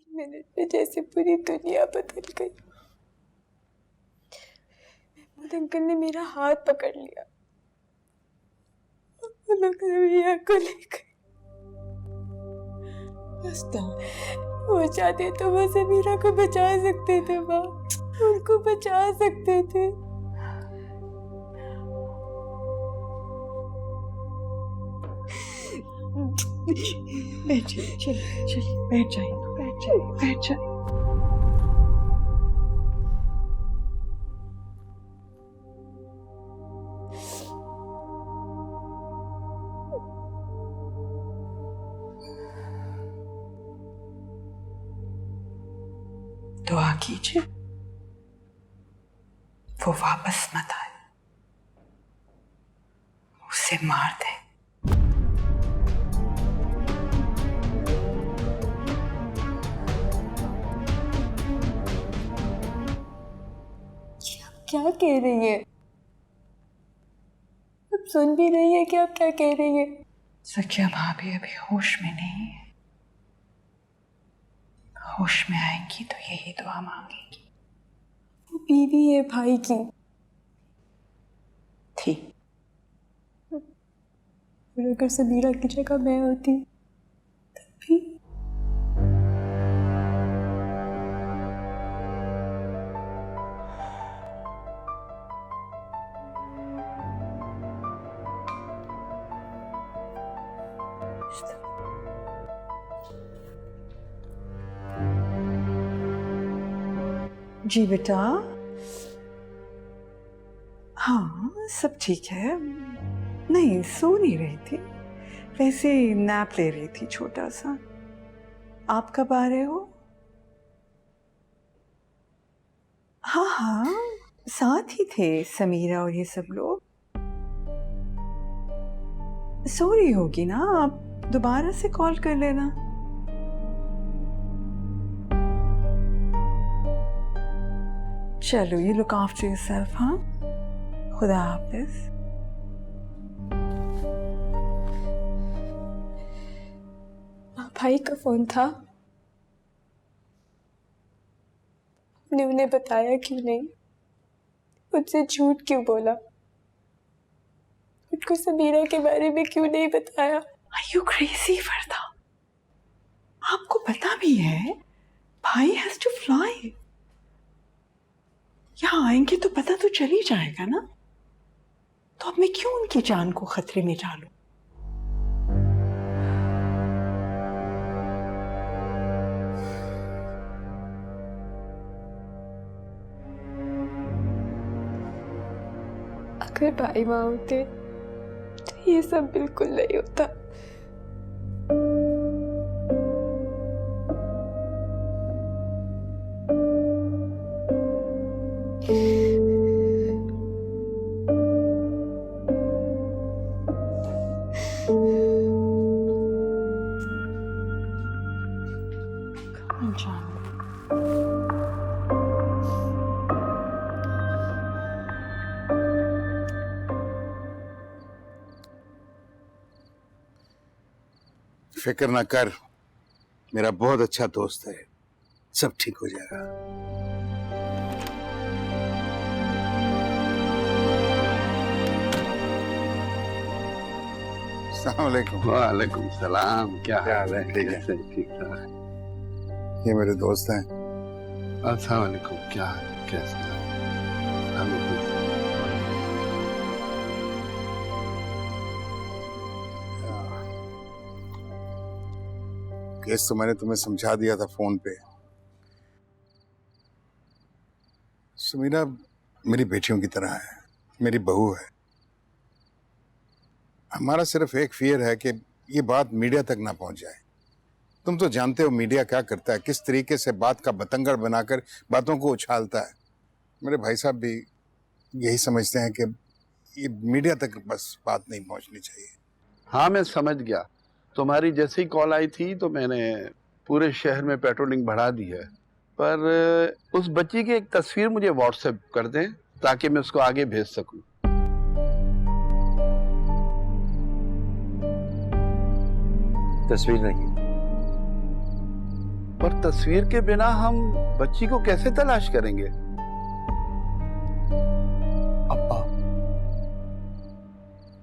मेरे वजह से पूरी दुनिया बदल गई। महमूद अंकल ने मेरा हाथ पकड़ लिया, वो लोग समीरा को ले गए। वो चाहते तो वो समीरा को बचा सकते थे माँ, उनको बचा सकते थे। बैठिए, चलिए चलिए, बैठ जाइए, बैठ जाइए, बैठ जाइए। दुआ कीजिए वो वापस मत आए, उसे मार दे। क्या कह रही है? अब सुन भी रही है कि आप क्या कह रही है? सकिया भाभी अभी होश में नहीं है, होश में आएंगी तो यही दुआ मांगेगी। वो बीवी है भाई की। थी। और अगर समीरा की जगह मैं होती तब भी। जी बेटा, हाँ सब ठीक है। नहीं सो नहीं रही थी, वैसे नैप ले रही थी छोटा सा। आप कब आ रहे हो? हाँ हाँ साथ ही थे समीरा और ये सब लोग। सो रही होगी ना, आप दोबारा से कॉल कर लेना। चलो, you look after yourself, हाँ? खुदा हाफिज। भाई का फोन था, आपने उन्हें बताया क्यों नहीं? मुझसे झूठ क्यों बोला? उनको समीरा के बारे में क्यों नहीं बताया? Are you crazy, वर्दा? आपको पता भी है भाई has to fly। यहाँ आएंगे तो पता तो चल ही जाएगा ना, तो अब मैं क्यों उनकी जान को खतरे में डालूं? अगर भाई माँ होते तो ये सब बिल्कुल नहीं होता। फिक्र ना कर, मेरा बहुत अच्छा दोस्त है, सब ठीक हो जाएगा। अस्सलाम वालेकुम। वालेकुम सलाम। क्या हाल है? ठीक है। ठीक ठाक। ये मेरे दोस्त हैं। अस्सलाम वालेकुम। क्या हाल? कैसे? केस तो मैंने तुम्हें समझा दिया था फोन पे। समीरा मेरी बेटियों की तरह है, मेरी बहू है। हमारा सिर्फ एक फियर है कि ये बात मीडिया तक ना पहुंच जाए। तुम तो जानते हो मीडिया क्या करता है, किस तरीके से बात का बतंगड़ बनाकर बातों को उछालता है। मेरे भाई साहब भी यही समझते हैं कि ये मीडिया तक बस बात नहीं पहुंचनी चाहिए। हाँ मैं समझ गया। तुम्हारी जैसे ही कॉल आई थी तो मैंने पूरे शहर में पेट्रोलिंग बढ़ा दी है, पर उस बच्ची की एक तस्वीर मुझे व्हाट्सएप कर दें ताकि मैं उसको आगे भेज सकूं। तस्वीर नहीं, पर तस्वीर के बिना हम बच्ची को कैसे तलाश करेंगे? अब्बा,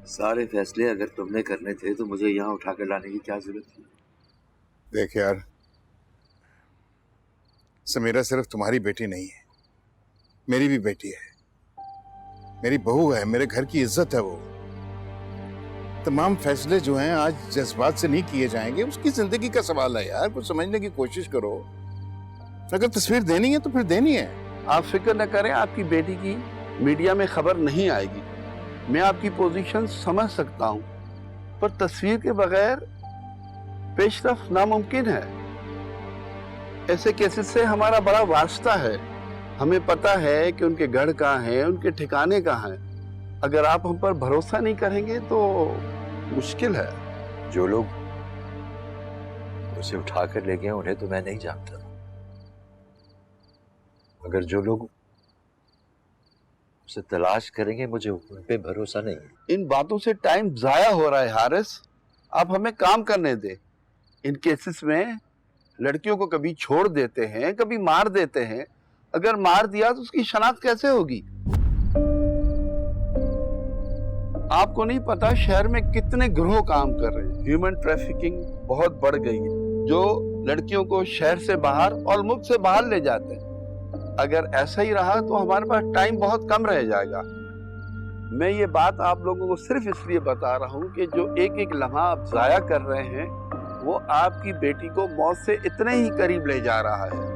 सारे फैसले अगर तुमने करने थे तो मुझे यहाँ उठा कर लाने की क्या जरूरत थी? देख यार, समीरा सिर्फ तुम्हारी बेटी नहीं है, मेरी भी बेटी है, मेरी बहू है, मेरे घर की इज्जत है वो। तमाम फैसले जो हैं आज जज्बात से नहीं किए जाएंगे, उसकी जिंदगी का सवाल है यार, कुछ समझने की कोशिश करो। अगर तस्वीर देनी है तो फिर देनी है। आप फिक्र न करें, आपकी बेटी की मीडिया में खबर नहीं आएगी। मैं आपकी पोजीशन समझ सकता हूं, पर तस्वीर के बगैर पेशरफ नामुमकिन है। ऐसे केसेस से हमारा बड़ा वास्ता है, हमें पता है कि उनके घर कहाँ हैं, उनके ठिकाने कहाँ हैं। अगर आप हम पर भरोसा नहीं करेंगे तो मुश्किल है। जो लोग उसे उठा कर ले गए उन्हें तो मैं नहीं जानता, मगर जो लोग उसे तलाश करेंगे मुझे उन पे भरोसा नहीं है। इन बातों से टाइम जाया हो रहा है हारिस, आप हमें काम करने दें। इन केसेस में लड़कियों को कभी छोड़ देते हैं, कभी मार देते हैं। अगर मार दिया तो उसकी शनाख्त कैसे होगी? आपको नहीं पता शहर में कितने गिरोह काम कर रहे हैं। ह्यूमन ट्रैफिकिंग बहुत बढ़ गई है, जो लड़कियों को शहर से बाहर और मुल्क से बाहर ले जाते हैं। अगर ऐसा ही रहा तो हमारे पास टाइम बहुत कम रह जाएगा। मैं ये बात आप लोगों को सिर्फ इसलिए बता रहा हूँ कि जो एक एक लम्हा आप जाया कर रहे हैं वो आपकी बेटी को मौत से इतने ही करीब ले जा रहा है।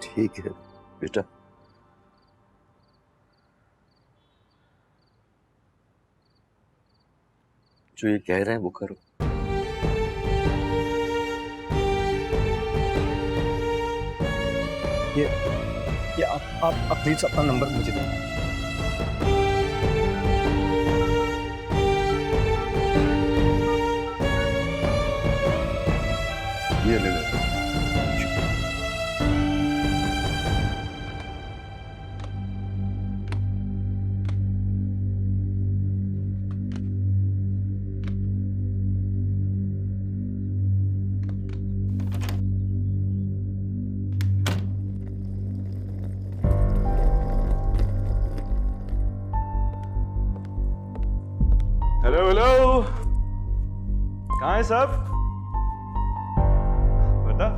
ठीक है बेटा, जो ये कह रहे हैं वो करो। ये आप प्लीज अपना नंबर मुझे दें। ये ले ले। हेलो हेलो, कहाँ है सब? बता।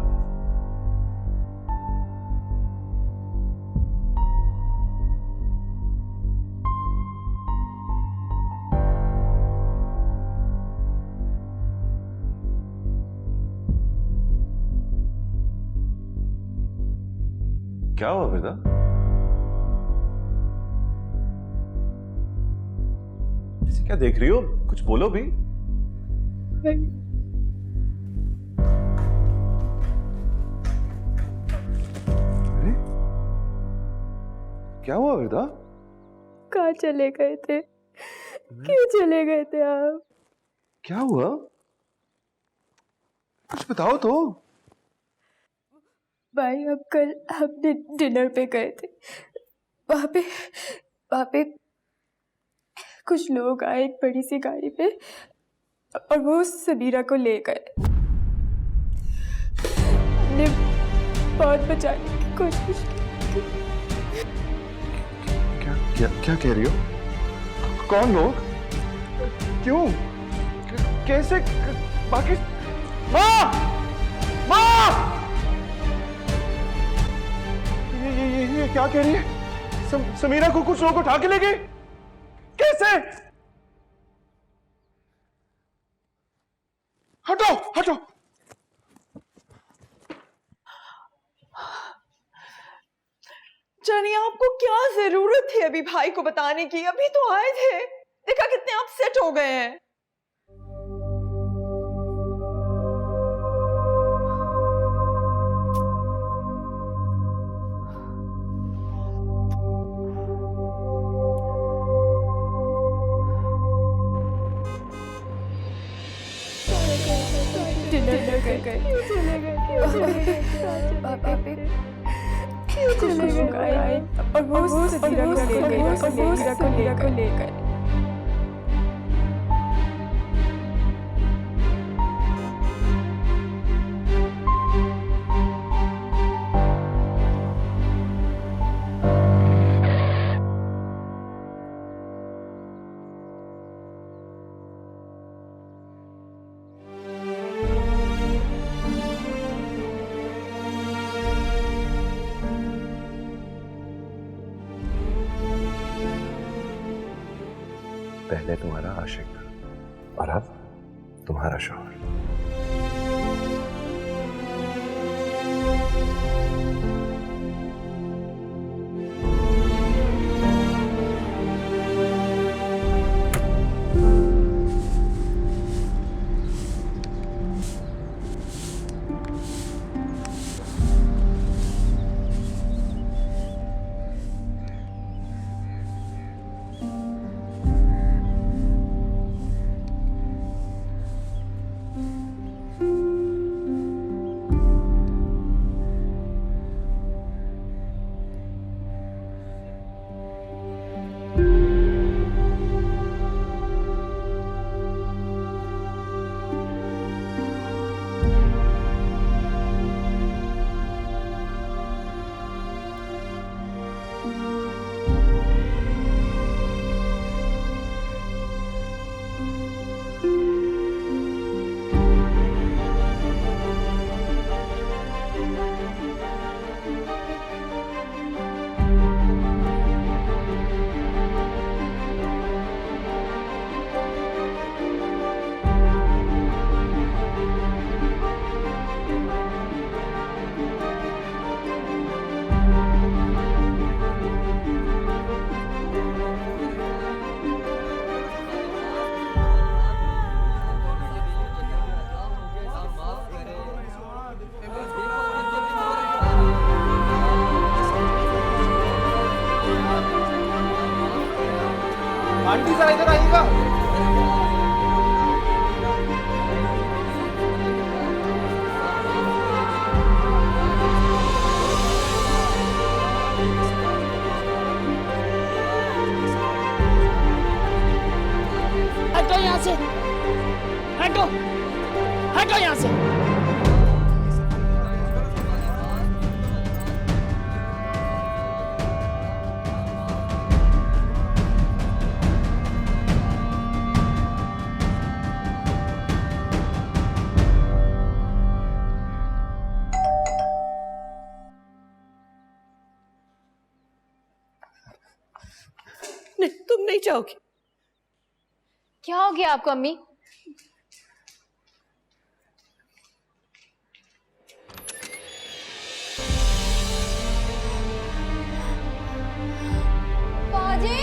क्या हुआ बेटा? क्या देख रही हो? कुछ बोलो भी। अरे क्या हुआ बेटा? कहाँ चले गए थे? क्यों चले गए थे आप? क्या हुआ? कुछ बताओ तो। भाई, अब कल हम डिनर पे गए थे। वहाँ पे कुछ लोग आए एक बड़ी सी गाड़ी पे और वो समीरा को ले गए। हमने बहुत बचाने की कोशिश की। क्या कह रही हो? कौन लोग? क्यों? कैसे? बाकी माँ! माँ! ये क्या कह रही है? समीरा को कुछ लोग उठा के ले गए? कैसे? हटो हटो। जानिए, आपको क्या जरूरत थी अभी भाई को बताने की? अभी तो आए थे, देखा कितने अपसेट हो गए हैं। डिनर न कर क्यों चले गए पापा पे क्यों चले गए और वो समीरा को लेकर पहले तुम्हारा आशिक और अब तुम्हारा शौहर। आंटी जरा इधर आइएगा। हटो यहाँ से, हटो हटो यहाँ से। नहीं, तुम नहीं जाओगे। क्या हो गया आपको अम्मी? बाजी?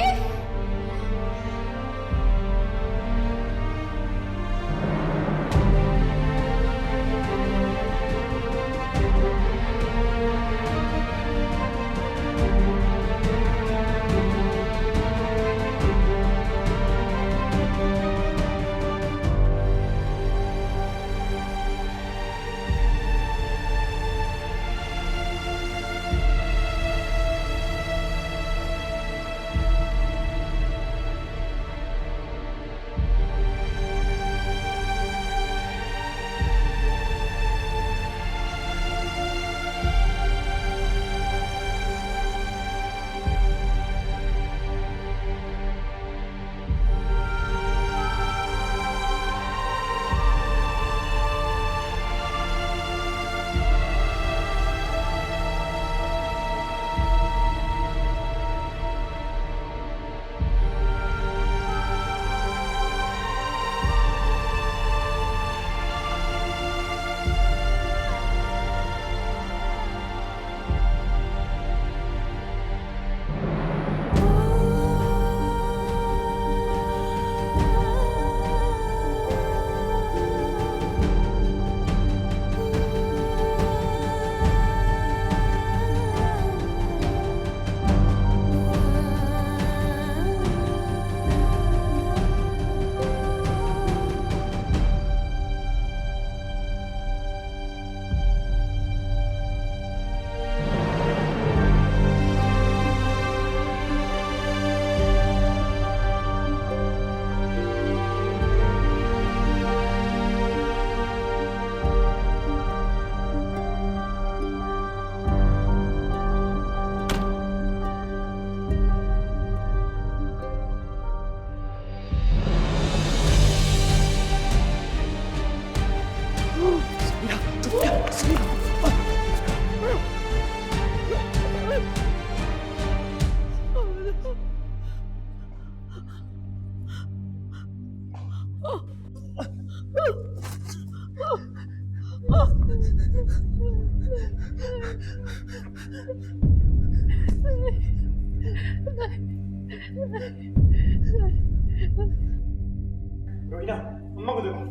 रोहिना, अम्मा को देखो।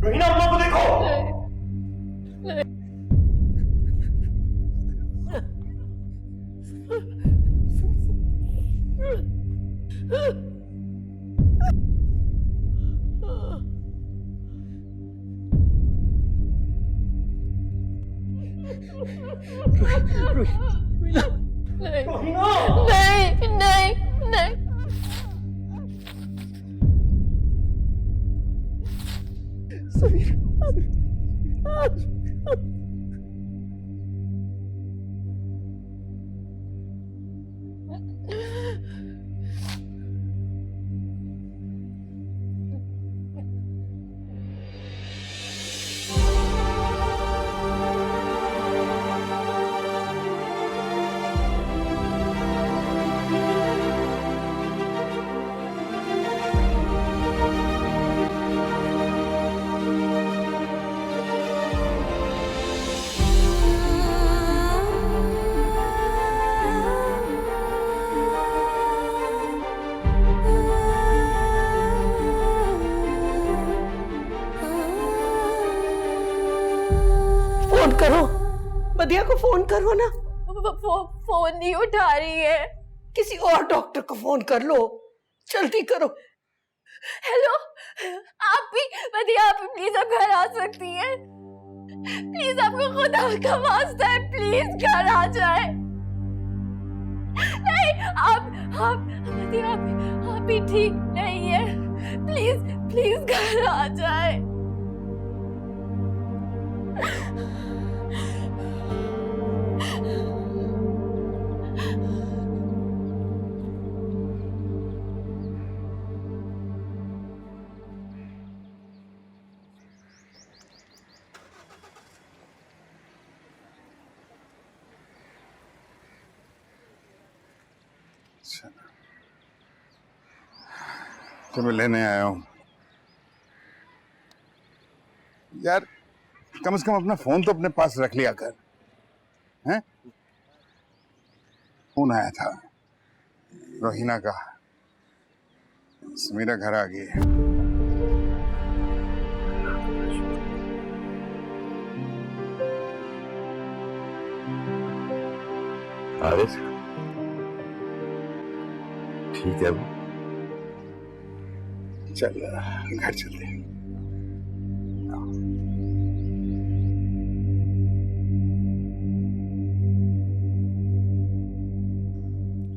रोहिना, अम्मा को देखो। नहीं नहीं नहीं फोन करो, बदिया को फोन करो ना। फोन नहीं उठा रही है। किसी और डॉक्टर को फोन कर लो, जल्दी करो। हेलो, आप भी बदिया, आप भी प्लीज आप घर आ सकती हैं? प्लीज, आपको खुदा का वास्ता है, प्लीज घर आ जाए। नहीं, आप बदिया, आप भी ठीक नहीं है। प्लीज प्लीज घर आ जाए। तुम्हें लेने आया हूं यार। कम से कम अपना फोन तो अपने पास रख लिया कर, हैं? फोन आया था रोहिना का, समीरा घर आ गई है। आरिफ ठीक है वो? चल घर चलते हैं।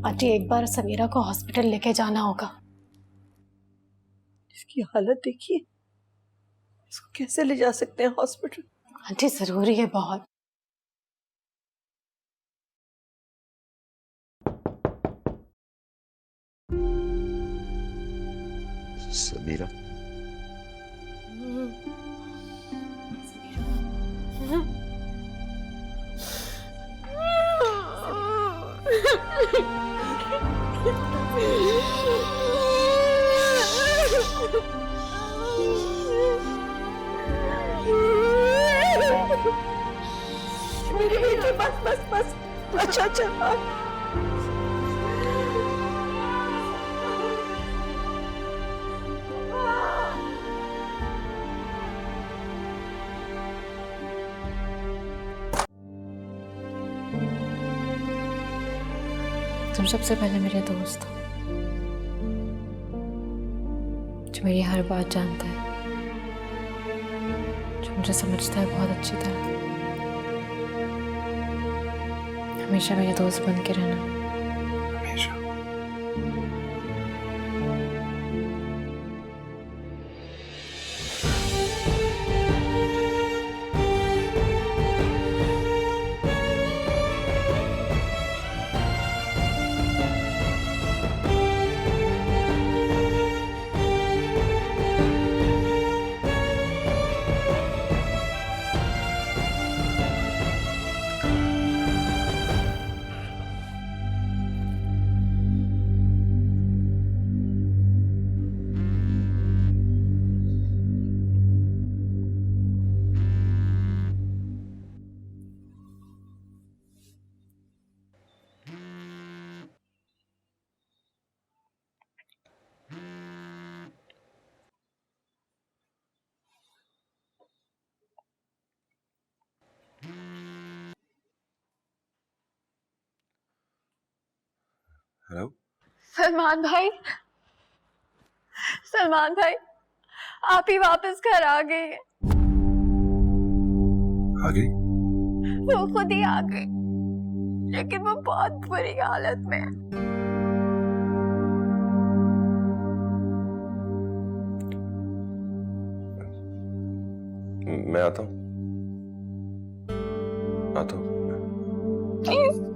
आंटी, एक बार समीरा को हॉस्पिटल लेके जाना होगा। इसकी हालत देखिए, इसको कैसे ले जा सकते हैं हॉस्पिटल? आंटी, जरूरी है बहुत। समीरा, मेरी बेटी, बस बस बस। अच्छा अच्छा, तुम सबसे पहले मेरे दोस्त हो, जो मेरी हर बात जानता है, जो मुझे समझता है बहुत अच्छी तरह। हमेशा मेरे दोस्त बन के रहना। हमेशा। हेलो। सलमान भाई, सलमान भाई, आप ही वापस घर आ गए हैं। आ गई? वो खुद ही आ गई, लेकिन वो बहुत बुरी हालत में है। मैं आता हूँ, आता हूँ। प्लीज।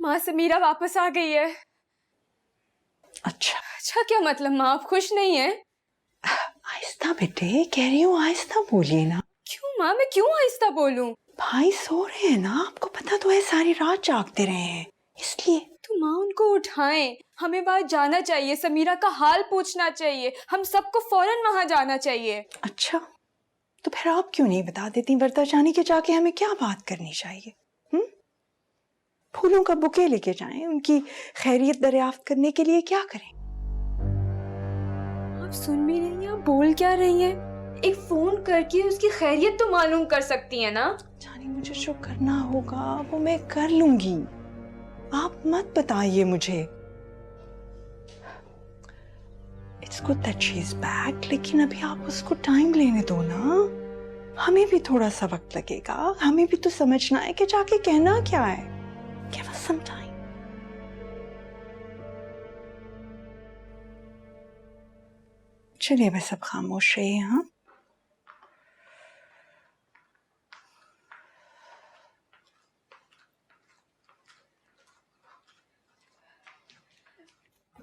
माँ, समीरा वापस आ गई है। अच्छा अच्छा क्या मतलब माँ, आप खुश नहीं है? आहिस्ता बेटे, कह रही हूँ आहिस्ता बोलिए ना। क्यों माँ, मैं क्यों आहिस्ता बोलूं? भाई सो रहे हैं ना, आपको पता तो है सारी रात जागते रहे हैं, इसलिए। तो माँ उनको उठाएं, हमें बाहर जाना चाहिए, समीरा का हाल पूछना चाहिए, हम सबको फौरन वहां जाना चाहिए। अच्छा तो फिर आप क्यों नहीं बता देती वर्दा जाने के जाके हमें क्या बात करनी चाहिए? फूलों का बुके लेके जाएं, उनकी खैरियत दरियाफ्त करने के लिए क्या करें? आप सुन भी रही हैं, आप बोल क्या रही हैं? एक फोन करके उसकी खैरियत तो मालूम कर सकती है ना। जानी मुझे जो करना होगा वो मैं कर लूंगी, आप मत बताइए मुझे। It's good that she is back, लेकिन अभी आप उसको टाइम लेने दो ना, हमें भी थोड़ा सा वक्त लगेगा, हमें भी तो समझना है कि जाके कहना क्या है। Give us some time. चलिए बस अब खामोश रहिए। हाँ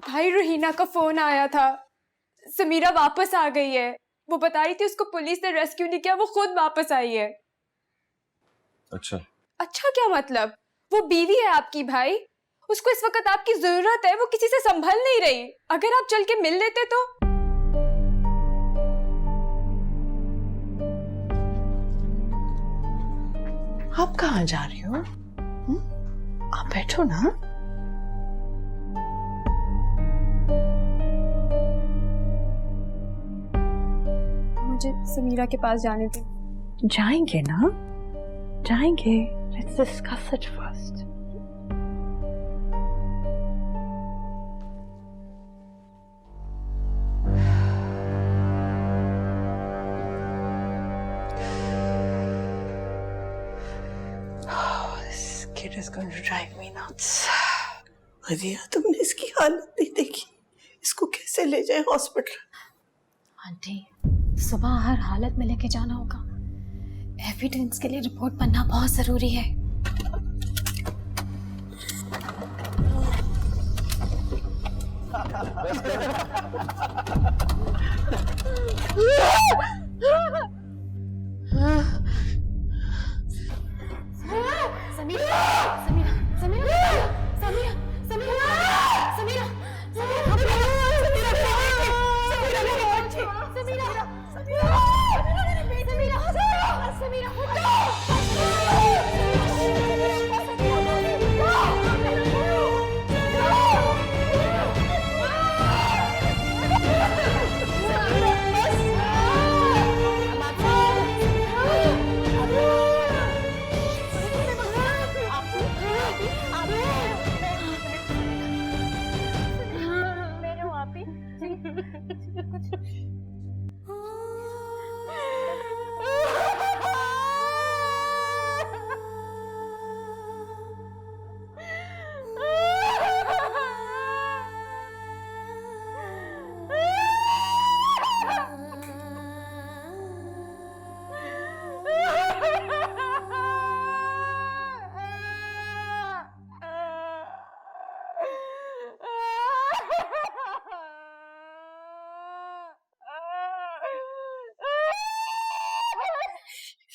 भाई, रोहिना का फोन आया था, समीरा वापस आ गई है। वो बता रही थी उसको पुलिस ने रेस्क्यू नहीं किया, वो खुद वापस आई है। अच्छा। अच्छा क्या मतलब? वो बीवी है आपकी भाई, उसको इस वक्त आपकी जरूरत है, वो किसी से संभल नहीं रही। अगर आप चल के मिल लेते तो। आप कहाँ जा रही हो? आप बैठो ना। मुझे समीरा के पास जाने दे। जाएंगे ना, जाएंगे। Let's discuss it first. Oh, this kid is going to drive me nuts. अरिया, तुमने इसकी हालत नहीं देखी, इसको कैसे ले जाए हॉस्पिटल? आंटी, सुबह हर हालत में लेके जाना होगा, एविडेंस के लिए रिपोर्ट बनना बहुत जरूरी है। समीरा, समीरा, समीरा, समीरा, समीरा, समीरा,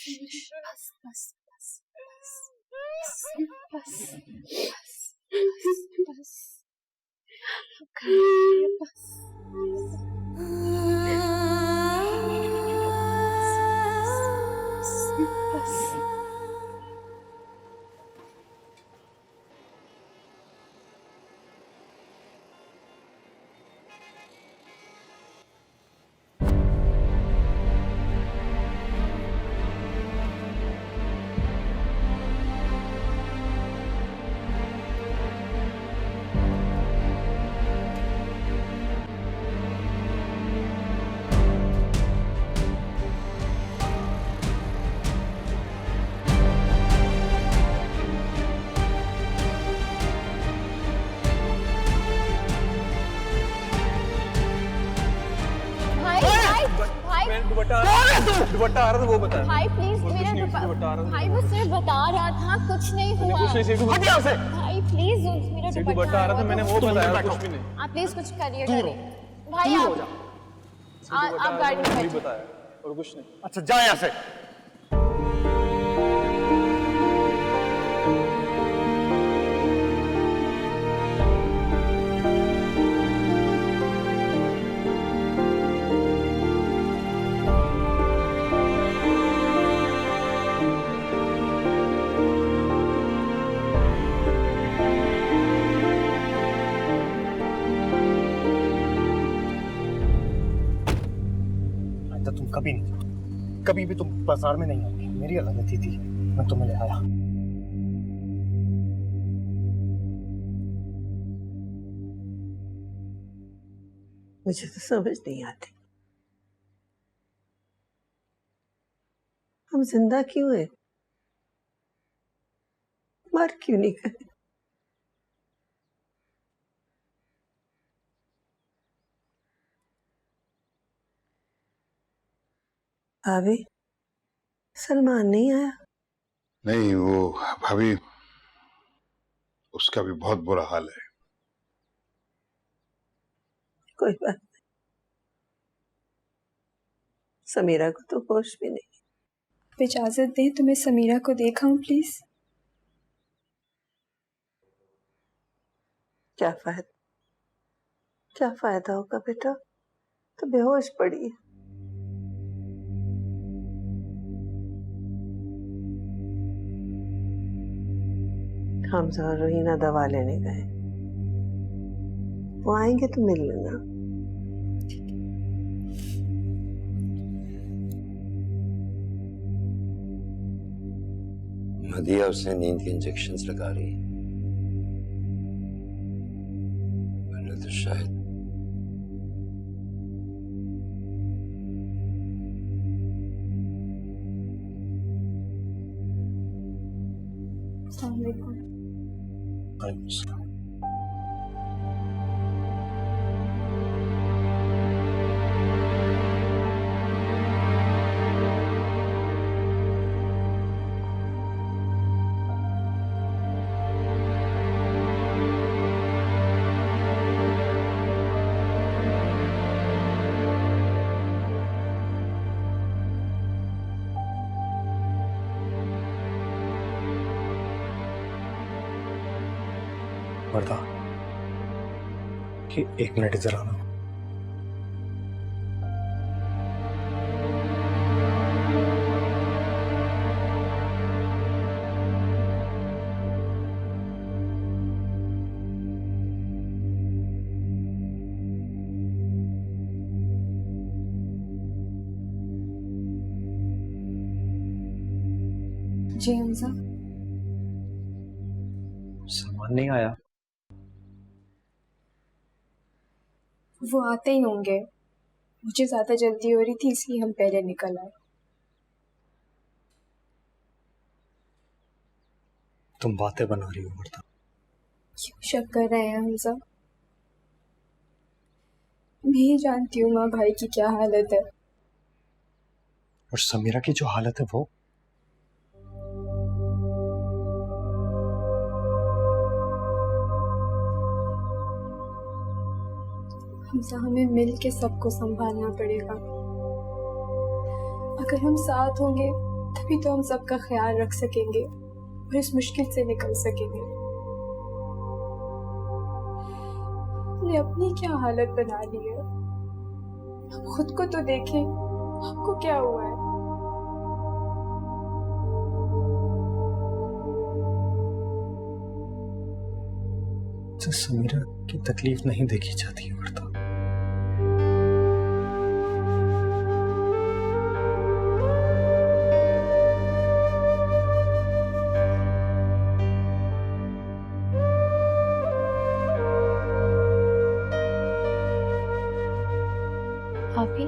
बस बस बस बस बस दुपट्टा आ रहा था वो बता। भाई प्लीज मेरा भाई वो सिर्फ बता रहा था, कुछ नहीं हुआ। कुछ नहीं, हट यहाँ से। भाई प्लीज मेरा दुपट्टा आ रहा था, मैंने वो बताया, कुछ भी नहीं। आप प्लीज कुछ करिए भाई। आप गाड़ी में बैठिए। बताया और कुछ नहीं। अच्छा जा यहाँ से। तुम कभी भी तुम बाजार में नहीं आओगे। मेरी गलती थी, मैं तुम्हें ले आया। मुझे तो समझ नहीं आती, हम जिंदा क्यों हैं, मर क्यों नहीं गए। भाभी, सलमान नहीं आया? नहीं, वो भाभी, उसका भी बहुत बुरा हाल है। कोई बात नहीं, समीरा को तो होश भी नहीं। इजाजत दें तो मैं समीरा को देखाऊं प्लीज। क्या फायदा होगा बेटा, तो बेहोश पड़ी है। हमजा और रोहिना दवा लेने गए, वो आएंगे तो मिल लेना। मदिया उसे नींद के इंजेक्शंस लगा रही है, वरना तो शायद। अस्सलाम वालेकुम। वर्दा, कि 1 मिनट इधर आना। जी हमजा। सलमान नहीं आया? वो आते ही होंगे, मुझे ज्यादा जल्दी हो रही थी इसलिए हम पहले निकल आए। तुम बातें बना रही हो वर्दा। क्यों शक कर रहे हैं हमजा? मैं ही जानती हूँ माँ भाई की क्या हालत है। और समीरा की जो हालत है वो? हमजा, हमें मिल के सबको संभालना पड़ेगा। अगर हम साथ होंगे तभी तो हम सबका ख्याल रख सकेंगे और इस मुश्किल से निकल सकेंगे। हमने अपनी क्या हालत बना ली है। हम खुद को तो देखें, आपको क्या हुआ है? तो समीरा की तकलीफ नहीं देखी जाती है वर्ता। भाभी,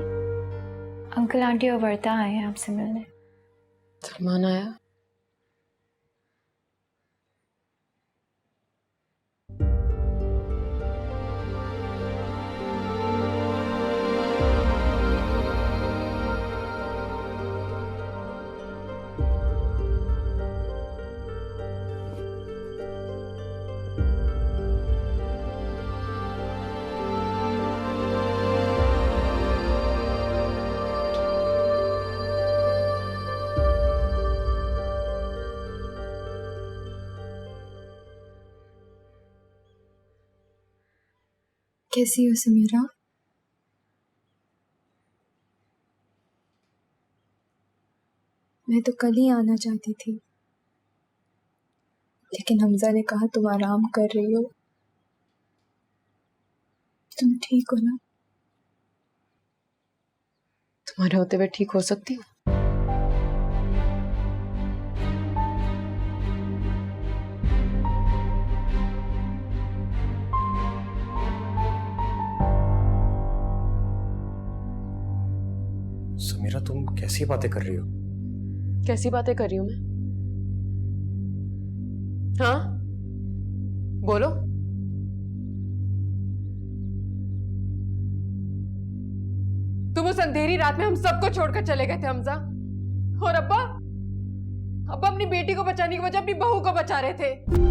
अंकल आंटी और वर्ता आए हैं आपसे मिलने। सलमान आया? कैसी हो समीरा? मैं तो कल ही आना चाहती थी, लेकिन हमजा ने कहा तुम आराम कर रही हो। तुम ठीक हो ना? तुम्हारे होते हुए ठीक हो सकती हूँ? समीरा तुम कैसी बातें कर रही हो? कैसी बातें कर रही हूँ मैं? हाँ, बोलो। तुम उस अंधेरी रात में हम सबको छोड़कर चले गए थे हमजा, और अब्बा अपनी बेटी को बचाने की वजह अपनी बहू को बचा रहे थे।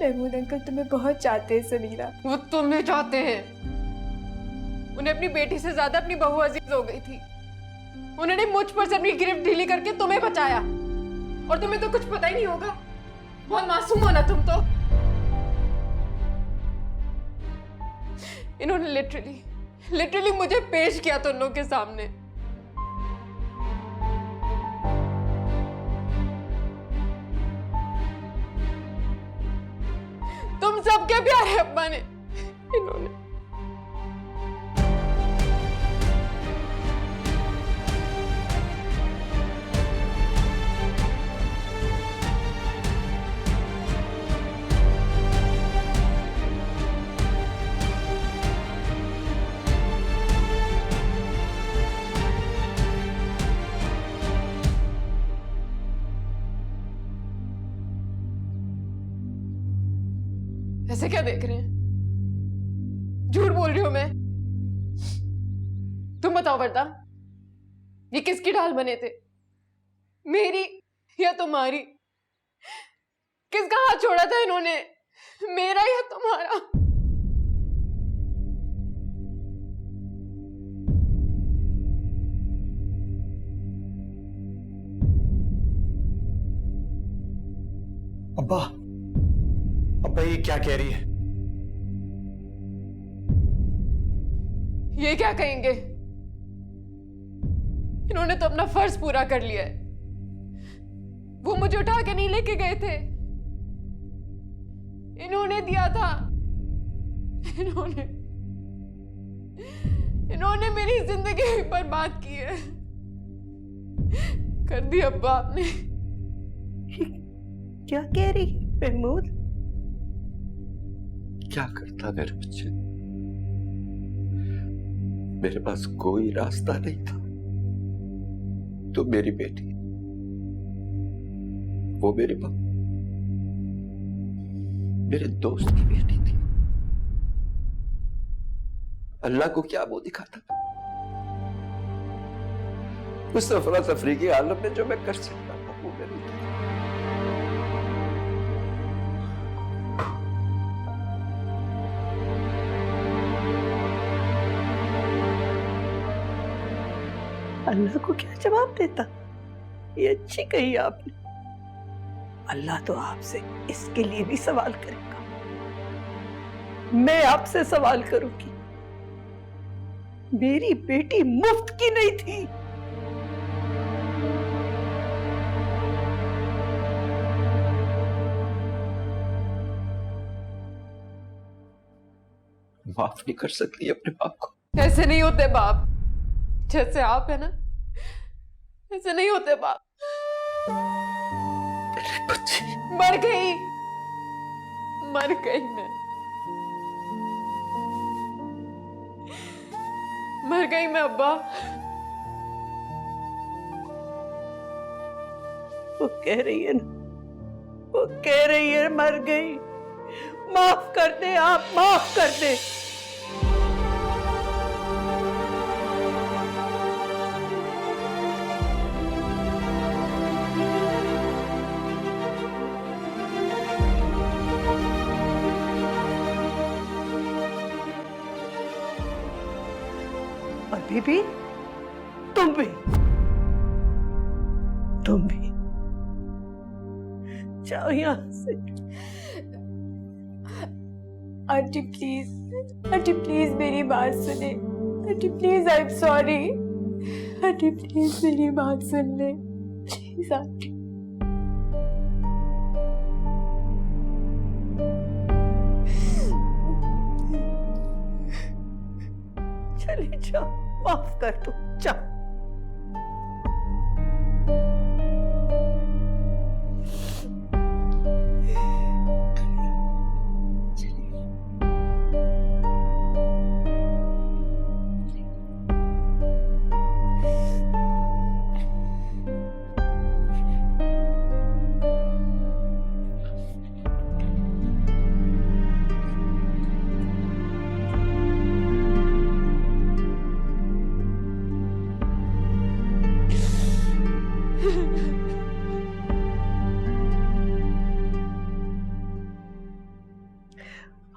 महमूद अंकल तुम्हें बहुत चाहते हैं समीरा। वो तुम्हें चाहते हैं। उन्हें अपनी बेटी से ज्यादा अपनी बहू अजीज हो गई थी। उन्होंने मुझ पर से अपनी गिरफ्त ढीली करके तुम्हें बचाया, और तुम्हें तो कुछ पता ही नहीं होगा। बहुत मासूम हो ना तुम तो। इन्होंने लिटरली मुझे पेश किया तुम लोगों के सामने। तुम सबके प्यारे अब्बा ने इन्होंने। ऐसे क्या देख रहे हैं? झूठ बोल रही हूं मैं? तुम बताओ वर्ता, ये किसकी ढाल बने थे? मेरी या तुम्हारी? किसका हाथ छोड़ा था इन्होंने, मेरा या तुम्हारा? अब्बा, अब्बा ये क्या कह रही है? ये क्या कहेंगे? इन्होंने तो अपना फर्ज पूरा कर लिया है। वो मुझे उठा के नहीं लेके गए थे, इन्होंने दिया था। इन्होंने मेरी जिंदगी बर्बाद की है। कर दी अब्बा आपने। क्या कह रही है महमूद? क्या करता मेरे बच्चे? मेरे पास कोई रास्ता नहीं था। तो मेरी बेटी, वो मेरे पास मेरे दोस्त की बेटी थी। अल्लाह को क्या वो दिखाता? उस अफरा तफरी की हालत में जो मैं कर सकता था वो मैंने किया। अल्लाह को क्या जवाब देता? ये अच्छी कही आपने। अल्लाह तो आपसे इसके लिए भी सवाल करेगा। मैं आपसे सवाल करूंगी, मेरी बेटी मुफ्त की नहीं थी। माफ नहीं कर सकती अपने बाप को? ऐसे नहीं होते बाप, जैसे आप है ना, ऐसे नहीं होते बाप। बच्ची मर गई मैं, मर गई मैं अब्बा। वो कह रही है ना, वो कह रही है मर गई। माफ कर दे आप, माफ कर दे। और बीबी, तुम भी जाओ यहां से। आंटी प्लीज मेरी बात सुने। Aunty please, I am sorry. Aunty please मेरी बात सुन ले, प्लीज आंटी। चले जाओ, माफ कर दो, जाओ।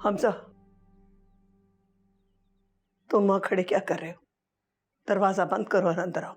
हमजा, तुम वहां खड़े क्या कर रहे हो? दरवाजा बंद करो और अंदर आओ।